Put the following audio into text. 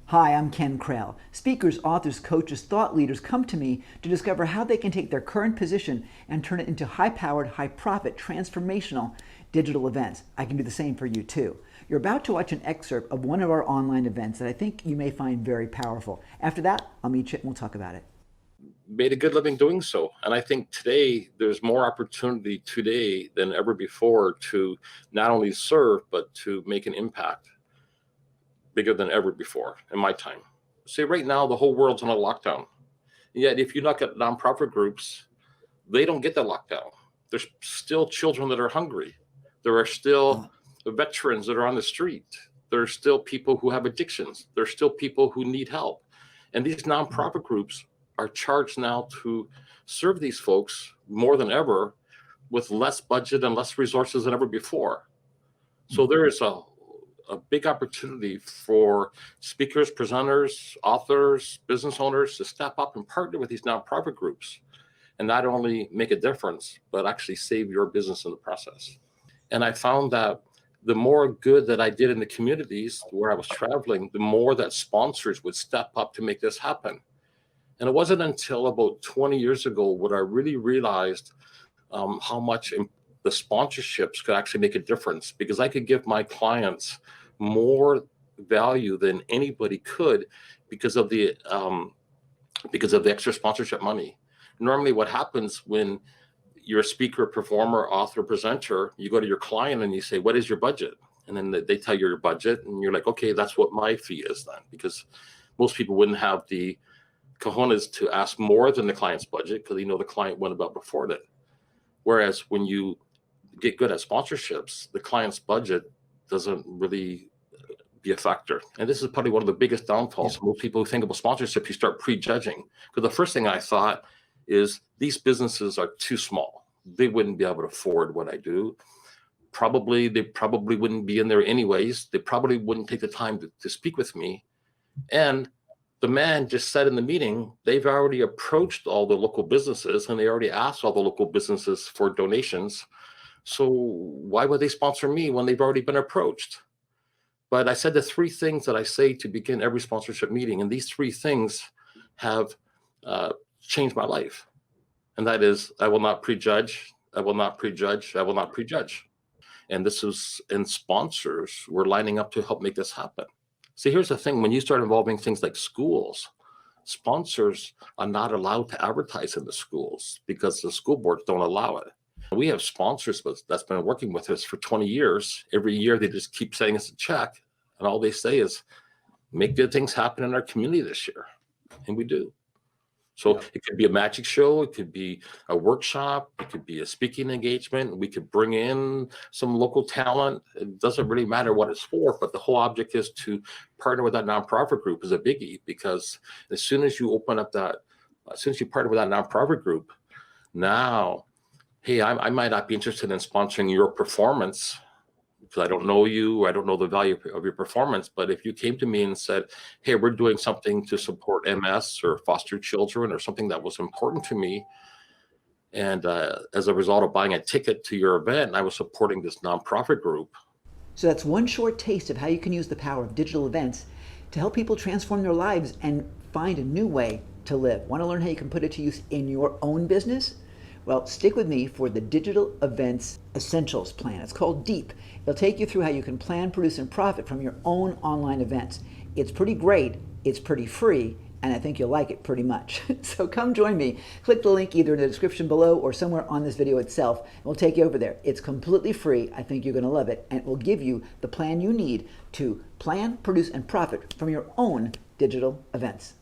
Hi, I'm Ken Krell. Speakers, authors, coaches, thought leaders come to me to discover how they can take their current position and turn it into high-powered, high-profit, transformational digital events. I can do the same for you too. You're about to watch an excerpt of one of our online events that I think you may find very powerful. After that, I'll meet you and we'll talk about it. Made a good living doing so. And I think today there's more opportunity today than ever before to not only serve, but to make an impact bigger than ever before in my time. See, right now, the whole world's on a lockdown. Yet, if you look at nonprofit groups, they don't get the lockdown. There's still children that are hungry. There are still veterans that are on the street. There are still people who have addictions. There's still people who need help. And these nonprofit groups are charged now to serve these folks more than ever with less budget and less resources than ever before. So there is a big opportunity for speakers, presenters, authors, business owners to step up and partner with these nonprofit groups and not only make a difference, but actually save your business in the process. And I found that the more good that I did in the communities where I was traveling, the more that sponsors would step up to make this happen. And it wasn't until about 20 years ago when I really realized how much the sponsorships could actually make a difference, because I could give my clients more value than anybody could because of the extra sponsorship money. Normally, what happens when you're a speaker, performer, author, presenter, you go to your client and you say, "What is your budget?" And then they tell you your budget, and you're like, "Okay, that's what my fee is then," because most people wouldn't have the cojones to ask more than the client's budget because the client went about before it. Whereas when you get good at sponsorships, the client's budget doesn't really be a factor. And this is probably one of the biggest downfalls. Most people who think about sponsorship, you start prejudging. Because the first thing I thought is these businesses are too small. They wouldn't be able to afford what I do. They probably wouldn't be in there anyways. They probably wouldn't take the time to speak with me. And the man just said in the meeting, they've already approached all the local businesses and they already asked all the local businesses for donations. So why would they sponsor me when they've already been approached? But I said the three things that I say to begin every sponsorship meeting, and these three things have changed my life. And that is, I will not prejudge, I will not prejudge, I will not prejudge. And sponsors were lining up to help make this happen. See, here's the thing. When you start involving things like schools, sponsors are not allowed to advertise in the schools because the school boards don't allow it. We have sponsors that's been working with us for 20 years. Every year, they just keep sending us a check. And all they say is, make good things happen in our community this year. And we do. So It could be a magic show. It could be a workshop. It could be a speaking engagement. We could bring in some local talent. It doesn't really matter what it's for, but the whole object is to partner with that nonprofit group is a biggie, because as soon as you partner with that nonprofit group, now, hey, I might not be interested in sponsoring your performance because I don't know you, I don't know the value of your performance. But if you came to me and said, hey, we're doing something to support MS or foster children or something that was important to me, and as a result of buying a ticket to your event, I was supporting this nonprofit group. So that's one short taste of how you can use the power of digital events to help people transform their lives and find a new way to live. Want to learn how you can put it to use in your own business? Well, stick with me for the Digital Events Essentials Plan. It's called DEEP. It'll take you through how you can plan, produce, and profit from your own online events. It's pretty great, it's pretty free, and I think you'll like it pretty much. So come join me. Click the link either in the description below or somewhere on this video itself, and we'll take you over there. It's completely free. I think you're going to love it, and it will give you the plan you need to plan, produce, and profit from your own digital events.